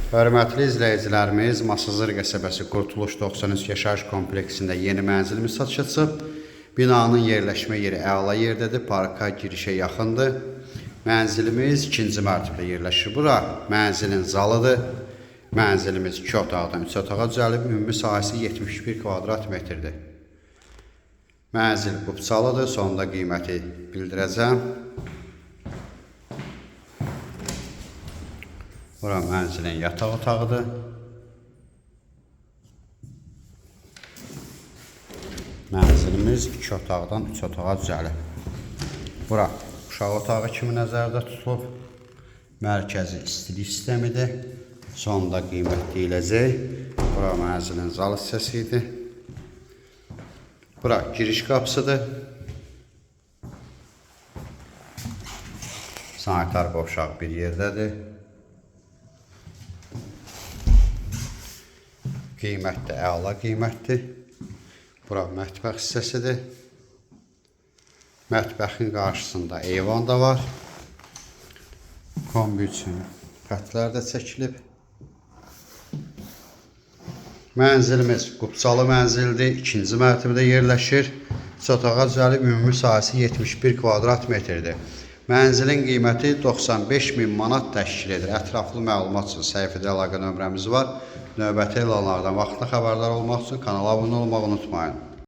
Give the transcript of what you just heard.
Hörmətli izləyicilərimiz, Masazır qəsəbəsi Qurtuluş 93 yaşayış kompleksində yeni mənzilimiz satışa çıxıb. Binanın yerləşmə yeri əla yerdədir, parka girişə yaxındır. Mənzilimiz 2-ci mərtəbədə yerləşir. Bura mənzilin zalıdır. Mənzilimiz 2 otaqdan 3 otağa düzəlib, ümumi sahəsi 71 kvadrat metrdir. Mənzil qupçalıdır, sonda qiyməti bildirəcəm. Bura mənzilin yataq otağıdır. Mənzilimiz 2 otaqdan 3 otağa düzəlib. Bura uşaq otağı kimi nəzərdə tutulub. Mərkəzi istilik sistemidir. Sonda qiymət deyiləcək. Bura mənzilin zal hissəsidir. Bura giriş qapısıdır. Sanitar qovşaq bir yerdədir. Qiymət də əla qiymətdir. Bura mətbəx hissəsidir. Mətbəxin qarşısında eyvan da var. Kombi üçün xətlər də çəkilib. Mənzilimiz qupçalı mənzildir. 2-ci mərtəbədə yerləşir. 3 otağa düzəlib, ümumi sahəsi 71 kvadrat metrdir. Mənzilin qiyməti 95.000 manat təşkil edir. Ətraflı məlumat üçün səhifədə əlaqə nömrəmiz var. Növbəti elanlardan vaxtında xəbərdar olmaq üçün kanala abunə olmağı unutmayın.